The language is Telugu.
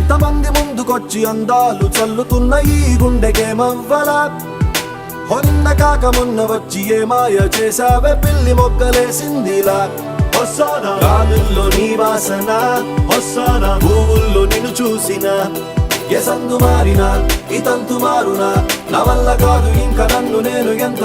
ఇంతమంది ముందుకొచ్చి అందాలు చల్లుతున్న ఈ గుండెకేమవ్వలా మొన్న కాక మొన్న వచ్చి ఏ మాయ చేసావే పిల్లి మొగ్గలేసిందిలా వస్తానా గాలుల్లో నీ వాసన వస్తానా పువ్వుల్లో నిన్ను చూసిన ఎసందు మారినా ఇతంతు మారునా నా వల్ల కాదు ఇంకా నన్ను నేను ఎంత